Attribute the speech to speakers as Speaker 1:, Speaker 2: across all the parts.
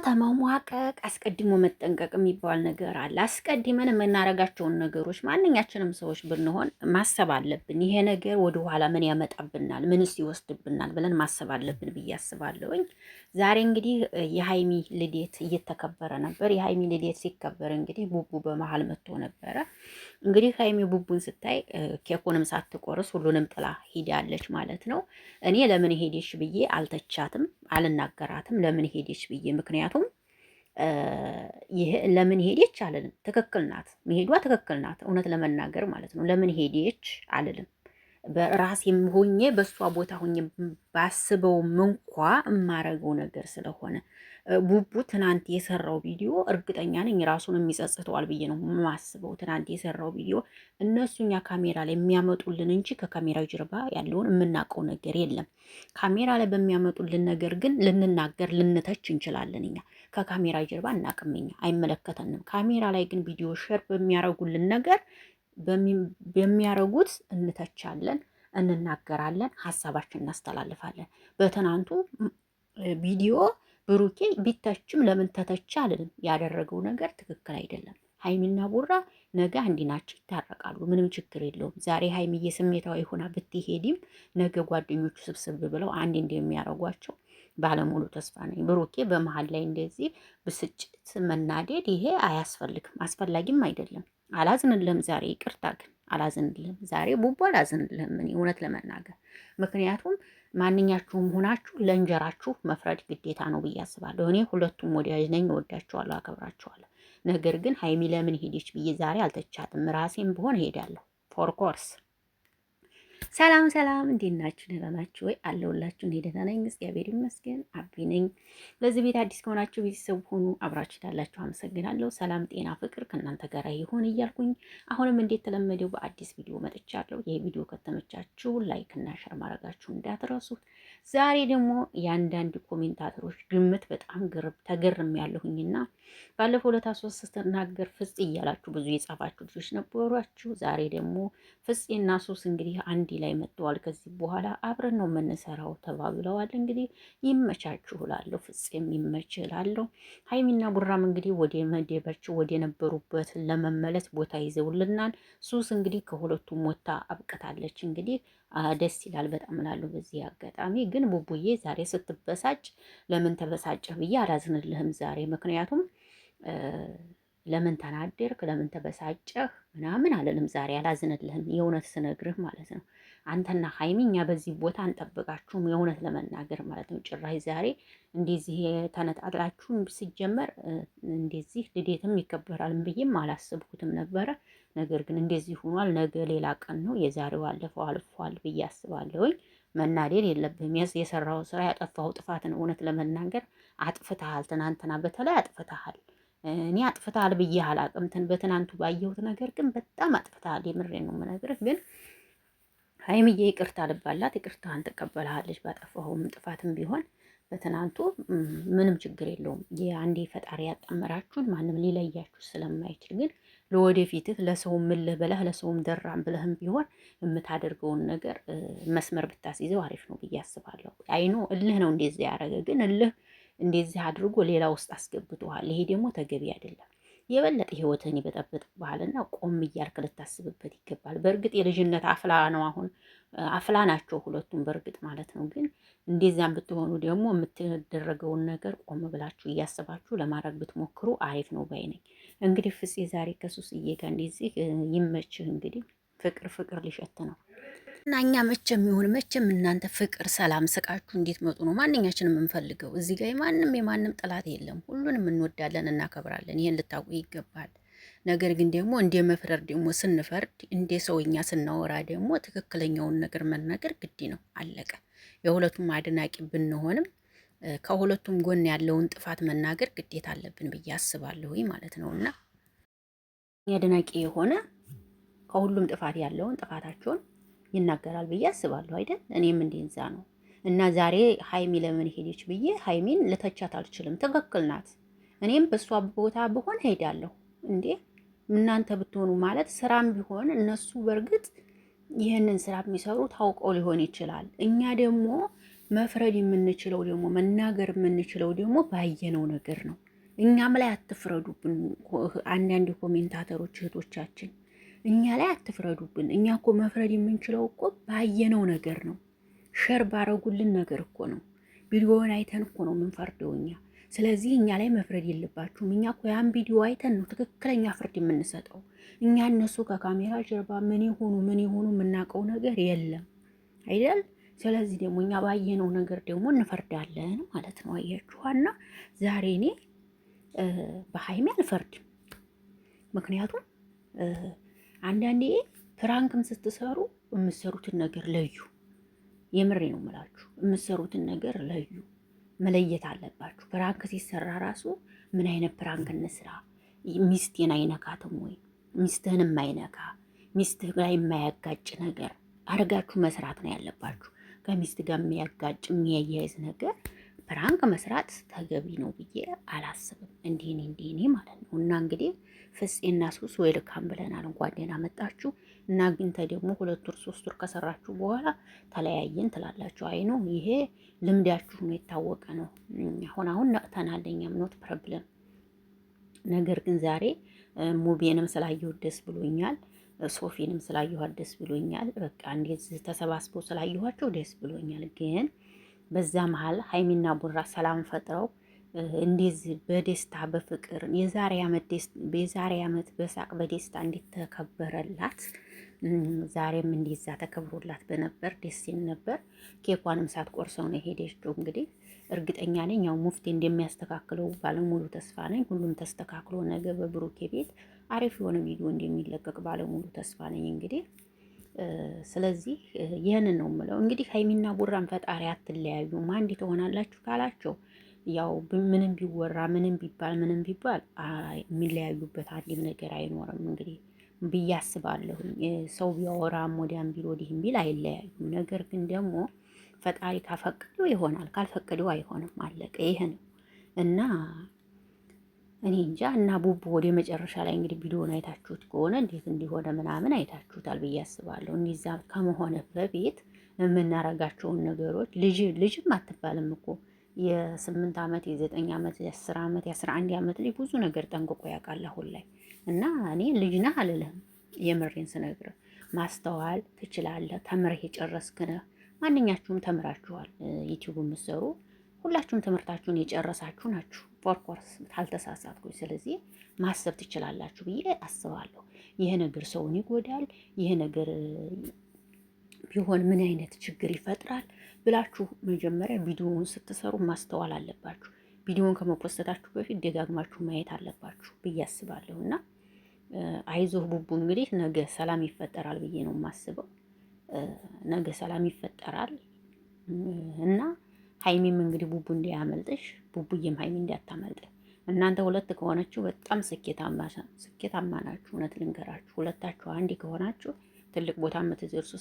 Speaker 1: ተመሟቀቅ አስቀድሞ መጠንቀቅ የሚባል ነገር አለ። አስቀድመን የምናደርጋቸውን ነገሮች ማንኛችንም ሰዎች ብንሆን ማሰብ አለብን። ይሄ ነገር ወደ ኋላ ምን ያመጣብናል፣ ምንስ ይወስድብናል ብለን ማሰብ አለብን ብዬ አስባለሁኝ። ዛሬ እንግዲህ የሀይሚ ልደት እየተከበረ ነበር። የሀይሚ ልደት ሲከበር እንግዲህ ቡቡ በመሀል መጥቶ ነበረ። እንግዲህ ሀይሚ ቡቡን ስታይ ኬኩንም ሳትቆርስ ሁሉንም ጥላ ሂዳለች ማለት ነው። እኔ ለምን ሄደሽ ብዬ አልተቻትም፣ አልናገራትም ለምን ሄደች ብዬ። ምክንያቱም ይሄ ለምን ሄደች አልልም። ትክክል ናት፣ መሄዷ ትክክል ናት፣ እውነት ለመናገር ማለት ነው። ለምን ሄደች አልልም። በራሴም ሆኜ በእሷ ቦታ ሆኜ ባስበውም እንኳ የማረገው ነገር ስለሆነ ቡቡ ትናንት የሰራው ቪዲዮ እርግጠኛ ነኝ ራሱን የሚጸጽተዋል ብዬ ነው የማስበው። ትናንት የሰራው ቪዲዮ እነሱ እኛ ካሜራ ላይ የሚያመጡልን እንጂ ከካሜራው ጀርባ ያለውን የምናውቀው ነገር የለም። ካሜራ ላይ በሚያመጡልን ነገር ግን ልንናገር ልንተች እንችላለን። እኛ ከካሜራ ጀርባ እናቅም፣ እኛ አይመለከተንም። ካሜራ ላይ ግን ቪዲዮ ሼር በሚያረጉልን ነገር በሚያረጉት እንተቻለን፣ እንናገራለን፣ ሀሳባችን እናስተላልፋለን። በትናንቱ ቪዲዮ ብሩኬ ቢተችም ለምን ተተቻ አልልም። ያደረገው ነገር ትክክል አይደለም። ሀይሚና ቡራ ነገ አንዲ ናቸው፣ ይታረቃሉ። ምንም ችግር የለውም። ዛሬ ሀይሚዬ ስሜታዊ ሆና ብትሄድም ነገ ጓደኞቹ ስብስብ ብለው አንድ እንደሚያረጓቸው ባለሙሉ ተስፋ ነኝ። ብሩኬ በመሀል ላይ እንደዚህ ብስጭት መናደድ ይሄ አያስፈልግም፣ አስፈላጊም አይደለም። አላዝንልህም ዛሬ ይቅርታ ግን አላዝንልህም ዛሬ ቡቡ አላዝንልህም እኔ እውነት ለመናገር ምክንያቱም ማንኛችሁም ሆናችሁ ለእንጀራችሁ መፍረድ ግዴታ ነው ብዬ አስባለሁ። እኔ ሁለቱም ወዳጅ ነኝ፣ እወዳቸዋለሁ፣ አከብራቸዋለሁ። ነገር ግን ሀይሚ ለምን ሄደች ብዬ ዛሬ አልተቻትም። ራሴም ብሆን እሄዳለሁ ፎርኮርስ። ሰላም ሰላም፣ እንዴት ናችሁ? ደህና ናችሁ ወይ? አለሁላችሁ። እኔ ደህና ነኝ፣ እግዚአብሔር ይመስገን። አቢ ነኝ። ለዚህ ቤት አዲስ ከሆናችሁ ቤተሰብ ሆኑ። አብራችሁ ያላችሁ አመሰግናለሁ። ሰላም፣ ጤና፣ ፍቅር ከእናንተ ጋር ይሁን እያልኩኝ አሁንም እንዴት ተለመደው በአዲስ ቪዲዮ መጥቻለሁ። ይህ ቪዲዮ ከተመቻችሁ ላይክ እና ሸር ማድረጋችሁ እንዳትረሱ። ዛሬ ደግሞ የአንዳንድ ኮሜንታተሮች ግምት በጣም ተገርም ያለሁኝና ባለፈው ዕለት ሶስት ስትናገር ፍጽ እያላችሁ ብዙ የጻፋችሁ ልጆች ነበሯችሁ። ዛሬ ደግሞ ፍጽና ሱስ እንግዲህ አንድ ላይ መጥተዋል። ከዚህ በኋላ አብረን ነው የምንሰራው ተባብለዋል። እንግዲህ ይመቻችሁ እላለሁ፣ ፍጽም ይመችህ እላለሁ። ሀይሚና ቡራም እንግዲህ ወደ መደባቸው ወደ ነበሩበት ለመመለስ ቦታ ይዘውልናል። ሱስ እንግዲህ ከሁለቱም ወታ አብቅታለች። እንግዲህ ደስ ይላል በጣም እላለሁ። በዚህ አጋጣሚ ግን ቡቡዬ ዛሬ ስትበሳጭ ለምን ተበሳጨህ ብዬ አላዝንልህም ዛሬ ምክንያቱም ለምን ተናደርክ ለምን ተበሳጨህ ምናምን አለንም ዛሬ አላዝንልህም። የእውነት ስነግርህ ማለት ነው። አንተና ሀይሚ እኛ በዚህ ቦታ አንጠብቃችሁም፣ የእውነት ለመናገር ማለት ነው። ጭራሽ ዛሬ እንደዚህ ተነጣጥላችሁ ሲጀመር እንደዚህ ልደትም ይከበራል ብዬም አላስብኩትም ነበረ። ነገር ግን እንደዚህ ሆኗል። ነገ ሌላ ቀን ነው። የዛሬው አለፈው አልፏል ብዬ አስባለሁኝ። መናደድ የለብህም። የሰራው ስራ ያጠፋው ጥፋት ነው። እውነት ለመናገር አጥፍተሃል። ትናንትና በተለይ አጥፍተሃል። እኔ አጥፍተሃል ብዬ አላቅም። በትናንቱ ባየሁት ነገር ግን በጣም አጥፍተሃል። የምሬን ነው የምነግርህ። ግን ሀይሚዬ ይቅርታ ልባላት፣ ይቅርታህን ትቀበልሃለች። ባጠፋሁም ጥፋትም ቢሆን በትናንቱ ምንም ችግር የለውም። የአንዴ ፈጣሪ ያጣመራችሁን ማንም ሊለያችሁ ስለማይችል ግን ለወደፊትህ ለሰውም ምልህ ብለህ ለሰውም ደራም ብለህም ቢሆን የምታደርገውን ነገር መስመር ብታስይዘው አሪፍ ነው ብዬ አስባለሁ። አይኖ እልህ ነው እንደዚህ ያደረገ ግን እልህ እንደዚህ አድርጎ ሌላ ውስጥ አስገብቶሃል። ይሄ ደግሞ ተገቢ አይደለም። የበለጠ ህይወትህን ይበጠብጥብሃልና ቆም እያልክ ልታስብበት ይገባል። በእርግጥ የልጅነት አፍላ ነው፣ አሁን አፍላ ናቸው ሁለቱም በእርግጥ ማለት ነው። ግን እንደዛም ብትሆኑ ደግሞ የምትደረገውን ነገር ቆም ብላችሁ እያስባችሁ ለማድረግ ብትሞክሩ አሪፍ ነው ባይ ነኝ። እንግዲህ ፍፄ ዛሬ ከሱስዬ ጋር እንደዚህ ይመችህ። እንግዲህ ፍቅር ፍቅር ሊሸት ነው እና እኛ መቼም ይሁን መቼም እናንተ ፍቅር፣ ሰላም ስቃችሁ እንዴት መጡ ነው ማንኛችንም የምንፈልገው። እዚህ ጋር የማንም ጠላት የለም። ሁሉንም እንወዳለን፣ እናከብራለን። ይሄን ልታውቁ ይገባል። ነገር ግን ደግሞ እንደ መፍረድ ደግሞ ስንፈርድ እንደ ሰውኛ ስናወራ ደግሞ ትክክለኛውን ነገር መናገር ግድ ነው። አለቀ። የሁለቱም አድናቂ ብንሆንም ከሁለቱም ጎን ያለውን ጥፋት መናገር ግዴታ አለብን ብዬ አስባለሁ ማለት ነውና አድናቂ የሆነ ከሁሉም ጥፋት ያለውን ጥፋታቸውን ይናገራል ብዬ አስባለሁ አይደል? እኔም እንደዛ ነው። እና ዛሬ ሀይሚ ለምን ሄደች ብዬ ሀይሚን ልተቻት አልችልም። ትክክል ናት። እኔም በሷ ቦታ ብሆን ሄዳለሁ። እንዴ እናንተ ብትሆኑ ማለት ስራም ቢሆን እነሱ በእርግጥ ይህንን ስራ የሚሰሩ ታውቀው ሊሆን ይችላል። እኛ ደግሞ መፍረድ የምንችለው ደግሞ መናገር የምንችለው ደግሞ ባየነው ነገር ነው። እኛም ላይ አትፍረዱብን። አንዳንድ ኮሜንታተሮች እህቶቻችን እኛ ላይ አትፍረዱብን። እኛ እኮ መፍረድ የምንችለው እኮ ባየነው ነገር ነው። ሸር ባረጉልን ነገር እኮ ነው። ቪዲዮውን አይተን እኮ ነው የምንፈርደው እኛ። ስለዚህ እኛ ላይ መፍረድ የለባችሁም። እኛ እኮ ያን ቪዲዮ አይተን ነው ትክክለኛ ፍርድ የምንሰጠው። እኛ እነሱ ከካሜራ ጀርባ ምን ይሆኑ የምናውቀው ነገር የለም አይደል? ስለዚህ ደግሞ እኛ ባየነው ነገር ደግሞ እንፈርዳለን ማለት ነው። አያችኋና ዛሬ እኔ በሀይሚ አልፈርድም። ምክንያቱም አንዳንዴ ፕራንክም ስትሰሩ የምትሰሩትን ነገር ለዩ። የምሬ ነው የምላችሁ፣ የምትሰሩትን ነገር ለዩ። መለየት አለባችሁ። ፕራንክ ሲሰራ ራሱ ምን አይነት ፕራንክ እንስራ? ሚስቴን አይነካትም ወይ? ሚስትህን የማይነካ ሚስትህ ጋር የማያጋጭ ነገር አድርጋችሁ መስራት ነው ያለባችሁ። ከሚስት ጋር የሚያጋጭ የሚያያይዝ ነገር ፕራንክ መስራት ተገቢ ነው ብዬ አላስብም። እንዲህ ማለት ነው። እና እንግዲህ ፍፄና ሱስ ዌልካም ብለናል። እንኳን ደህና መጣችሁ። እና ግንተ ደግሞ 2 ወር 3 ወር ከሰራችሁ በኋላ ተለያየን ትላላችሁ። አይ ነው ይሄ ልምዳችሁ ነው፣ የታወቀ ነው። አሁን ነቅተናል። እኛም ኖት ፕሮብለም። ነገር ግን ዛሬ ሙቤንም ስላየሁት ደስ ብሎኛል። ሶፊንም ስላየኋት ደስ ብሎኛል። በቃ እንደዚህ ተሰባስበው ስላየኋቸው ደስ ብሎኛል። ግን በዛ መሀል ሀይሚና ቡራ ሰላም ፈጥረው እንደዚህ በደስታ በፍቅር የዛሬ ዓመት በሳቅ በደስታ እንዲተከበረላት ዛሬም እንደዛ ተከብሮላት በነበር ደስ ይል ነበር። ኬኳንም ሳትቆርሰው ነው የሄደችው። እንግዲህ እርግጠኛ ነኝ ያው ሙፍቲ እንደሚያስተካክለው ባለሙሉ ተስፋ ነኝ። ሁሉም ተስተካክሎ ነገ በብሩኬ ቤት አሪፍ የሆነ ቪዲዮ እንደሚለቀቅ ባለሙሉ ተስፋ ነኝ። እንግዲህ ስለዚህ ይህንን ነው የምለው። እንግዲህ ሀይሚና ቡራን ፈጣሪ አትለያዩም፣ አንድ ትሆናላችሁ ካላቸው ያው ምንም ቢወራ ምንም ቢባል የሚለያዩበት አንድም ነገር አይኖርም እንግዲህ ብዬ አስባለሁኝ። ሰው ቢያወራም ወዲያም ቢል ወዲህም ቢል አይለያዩም። ነገር ግን ደግሞ ፈጣሪ ካፈቀደው ይሆናል፣ ካልፈቀደው አይሆንም። አለቀ። ይሄ ነው እና እኔ እንጃ። እና ቡቡ ወደ መጨረሻ ላይ እንግዲህ ቪዲዮን አይታችሁት ከሆነ እንዴት እንዲሆነ ምናምን አይታችሁታል ብዬ አስባለሁ። እንዲዛ ከመሆነ በፊት የምናረጋቸውን ነገሮች ልጅም አትባልም እኮ የ8 ዓመት የ9 ዓመት የ10 ዓመት የ11 ዓመት ልጅ ብዙ ነገር ጠንቅቆ ያውቃል አሁን ላይ። እና እኔ ልጅ ነህ አልልህም፣ የምሬን ስነግርህ ማስተዋል ትችላለህ። ተምረህ የጨረስክ ነህ። ማንኛችሁም ተምራችኋል። ዩቲዩብ የምትሰሩ ሁላችሁም ትምህርታችሁን የጨረሳችሁ ናችሁ፣ ፎርኮርስ ካልተሳሳትኩኝ። ስለዚህ ማሰብ ትችላላችሁ ብዬ አስባለሁ። ይሄ ነገር ሰውን ይጎዳል፣ ይሄ ነገር ቢሆን ምን አይነት ችግር ይፈጥራል ብላችሁ መጀመሪያ ቪዲዮውን ስትሰሩ ማስተዋል አለባችሁ። ቪዲዮውን ከመፖስተታችሁ በፊት ደጋግማችሁ ማየት አለባችሁ ብዬ አስባለሁ። እና አይዞህ ቡቡ፣ እንግዲህ ነገ ሰላም ይፈጠራል ብዬ ነው የማስበው። ነገ ሰላም ይፈጠራል እና ሀይሚም እንግዲህ ቡቡ እንዳያመልጥሽ፣ ቡቡዬም ሀይሚ እንዳታመልጥህ። እናንተ ሁለት ከሆናችሁ በጣም ስኬታማ ናችሁ። እውነት ልንገራችሁ፣ ሁለታችሁ አንድ ከሆናችሁ ትልቅ ቦታ የምትደርሱ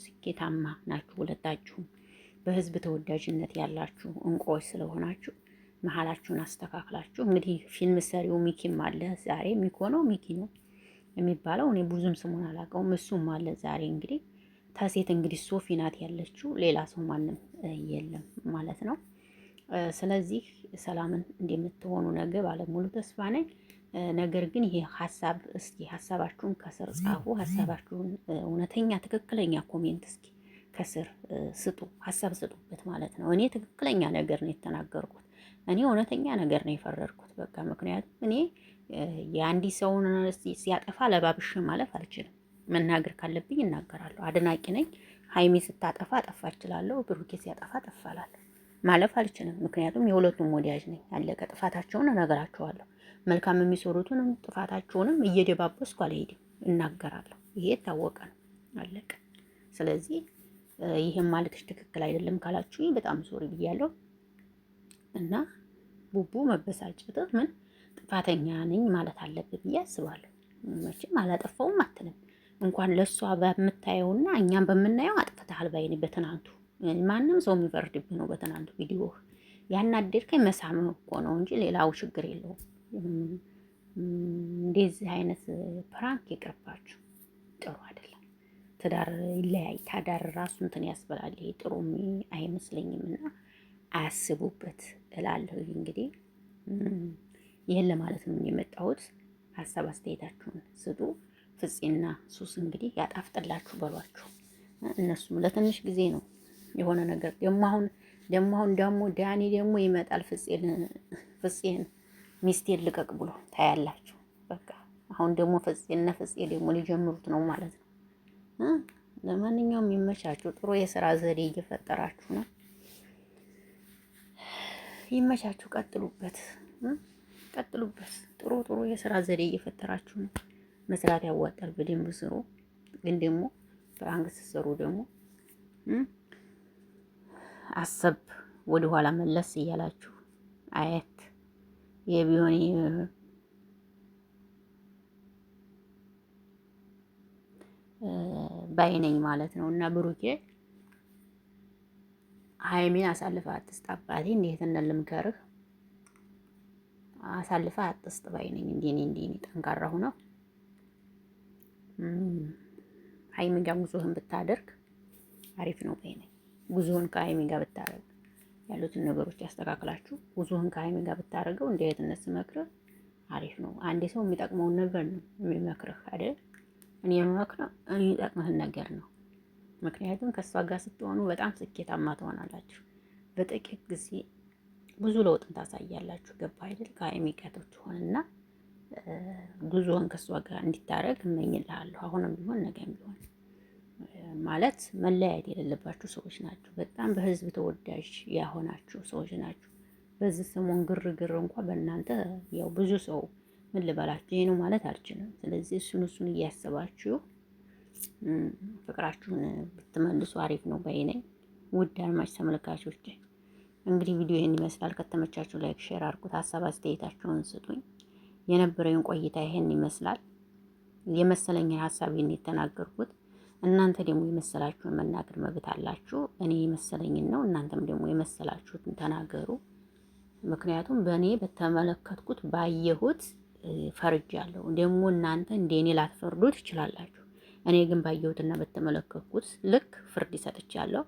Speaker 1: ስኬታማ ናችሁ። ሁለታችሁም በህዝብ ተወዳጅነት ያላችሁ እንቁዎች ስለሆናችሁ መሀላችሁን አስተካክላችሁ እንግዲህ ፊልም ሰሪው ሚኪም አለ ዛሬ። ሚኪ ነው የሚባለው፣ እኔ ብዙም ስሙን አላውቀውም። እሱም አለ ዛሬ። እንግዲህ ተሴት እንግዲህ ሶፊ ናት ያለችው፣ ሌላ ሰው ማንም የለም ማለት ነው። ስለዚህ ሰላምን እንደምትሆኑ ነገ ባለሙሉ ተስፋ ነኝ። ነገር ግን ይሄ ሀሳብ እስኪ ሀሳባችሁን ከስር ጻፉ። ሀሳባችሁን እውነተኛ ትክክለኛ ኮሜንት እስኪ ከስር ስጡ፣ ሀሳብ ስጡበት ማለት ነው። እኔ ትክክለኛ ነገር ነው የተናገርኩት። እኔ እውነተኛ ነገር ነው የፈረድኩት። በቃ ምክንያቱም እኔ የአንዲ ሰውን ሲያጠፋ ለባብሽ ማለፍ አልችልም። መናገር ካለብኝ እናገራለሁ። አድናቂ ነኝ። ሀይሚ ስታጠፋ ጠፋ እችላለሁ፣ ብሩኬ ሲያጠፋ ጠፋላለሁ ማለፍ አልችልም። ምክንያቱም የሁለቱም ወዳጅ ነኝ። አለቀ። ጥፋታቸውን እነግራቸዋለሁ። መልካም የሚሰሩትንም ጥፋታቸውንም እየደባበስኩ አልሄድም፣ እናገራለሁ። ይሄ የታወቀ ነው። አለቀ። ስለዚህ ይህም ማለትሽ ትክክል አይደለም ካላችሁኝ በጣም ሶሪ ብያለሁ። እና ቡቡ መበሳጨት ምን ጥፋተኛ ነኝ ማለት አለብህ ብዬ አስባለሁ። መቼም አላጠፋውም አትልም። እንኳን ለእሷ በምታየውና እኛም በምናየው አጥፍተሃል ባይኔ በትናንቱ ማንም ሰው የሚፈርድብህ ነው። በትናንቱ ቪዲዮ ያናደድከኝ መሳምህ እኮ ነው እንጂ ሌላው ችግር የለውም። እንደዚህ አይነት ፕራንክ ይቅርባችሁ፣ ጥሩ አይደለም። ትዳር ይለያይ። ታዳር ራሱ እንትን ያስበላል። ይሄ ጥሩ አይመስለኝም እና አያስቡበት እላለሁ። እንግዲህ ይህን ለማለት ነው የመጣሁት። ሀሳብ አስተያየታችሁን ስጡ። ፍፄና ሱስ እንግዲህ ያጣፍጥላችሁ በሏችሁ። እነሱም ለትንሽ ጊዜ ነው የሆነ ነገር ደግሞ ዳኒ ደግሞ ይመጣል ፍፄን ሚስቴን ልቀቅ ብሎ ታያላችሁ። በቃ አሁን ደግሞ ፍፄ ደግሞ ሊጀምሩት ነው ማለት ነው። ለማንኛውም ይመቻችሁ። ጥሩ የስራ ዘዴ እየፈጠራችሁ ነው። ይመቻችሁ። ቀጥሉበት። ጥሩ የስራ ዘዴ እየፈጠራችሁ ነው። መስራት ያዋጣል። በደንብ ስሩ። ግን ደግሞ በአንግ ስትሰሩ ደግሞ አሰብ ወደኋላ መለስ እያላችሁ አየት የቢሆን ባይነኝ ማለት ነው። እና ብሩኬ ሀይሚን አሳልፈ አትስጥ አባቴ፣ እንዴት እንደልምከርህ አሳልፈ አትስጥ ባይነኝ። እንዴ ጠንካራ ሁነው ሀይሚ ጋር ጉዞህን ብታደርግ አሪፍ ነው ባይነኝ። ጉዞህን ከሀይሚ ጋር ብታደርግ ያሉትን ነገሮች ያስተካክላችሁ ጉዞህን ከሀይሚ ጋር ብታደርገው እንደ እህትነት ስመክርህ አሪፍ ነው። አንዴ ሰው የሚጠቅመውን ነገር ነው የሚመክርህ አይደል? እኔ የምመክረው የሚጠቅምህን ነገር ነው። ምክንያቱም ከእሷ ጋር ስትሆኑ በጣም ስኬታማ ትሆናላችሁ። በጥቂት ጊዜ ብዙ ለውጥን ታሳያላችሁ። ገባ አይደል? ከሀይሚ ጋር ትሆንና ጉዞህን ከእሷ ጋር እንዲታረግ እመኝልሃለሁ። አሁንም ቢሆን ነገም ቢሆን ማለት መለያየት የሌለባችሁ ሰዎች ናችሁ። በጣም በህዝብ ተወዳጅ ያሆናችሁ ሰዎች ናችሁ። በዚህ ሰሞን ግርግር እንኳ በእናንተ ያው ብዙ ሰው ምን ልበላችሁ ይሄ ነው ማለት አልችልም። ስለዚህ እሱን እያሰባችሁ ፍቅራችሁን ብትመልሱ አሪፍ ነው ባይ ነኝ። ውድ አድማጭ ተመልካቾች እንግዲህ ቪዲዮ ይህን ይመስላል። ከተመቻችሁ ላይክ፣ ሼር አድርጉት። ሀሳብ አስተያየታችሁን ስጡኝ። የነበረውን ቆይታ ይሄን ይመስላል። የመሰለኝን ሀሳብ የተናገርኩት እናንተ ደግሞ የመሰላችሁን መናገር መብት አላችሁ። እኔ የመሰለኝን ነው፣ እናንተም ደግሞ የመሰላችሁትን ተናገሩ። ምክንያቱም በእኔ በተመለከትኩት ባየሁት ፈርጃለሁ። ደግሞ እናንተ እንደኔ ላትፈርዱ ትችላላችሁ። እኔ ግን ባየሁትና በተመለከትኩት ልክ ፍርድ ሰጥቻለሁ።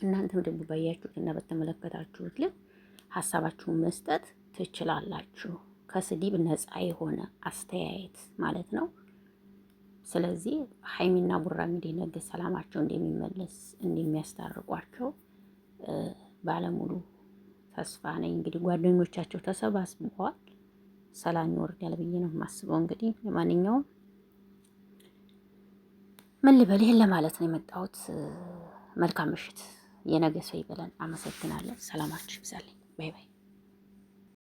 Speaker 1: እናንተም ደግሞ ባያችሁትና በተመለከታችሁት ልክ ሀሳባችሁን መስጠት ትችላላችሁ። ከስድብ ነፃ የሆነ አስተያየት ማለት ነው። ስለዚህ ሀይሚና ቡራ እንግዲህ ነገ ሰላማቸው እንደሚመለስ እንደሚያስታርቋቸው ባለሙሉ ተስፋ ነኝ። እንግዲህ ጓደኞቻቸው ተሰባስበዋል፣ ሰላም ይወርዳል ብዬ ነው የማስበው። እንግዲህ ለማንኛውም ምን ልበል ይሄን ለማለት ነው የመጣሁት። መልካም ምሽት፣ የነገ ሰው ይበለን። አመሰግናለሁ። ሰላማችሁ ይብዛልኝ። ባይ ባይ።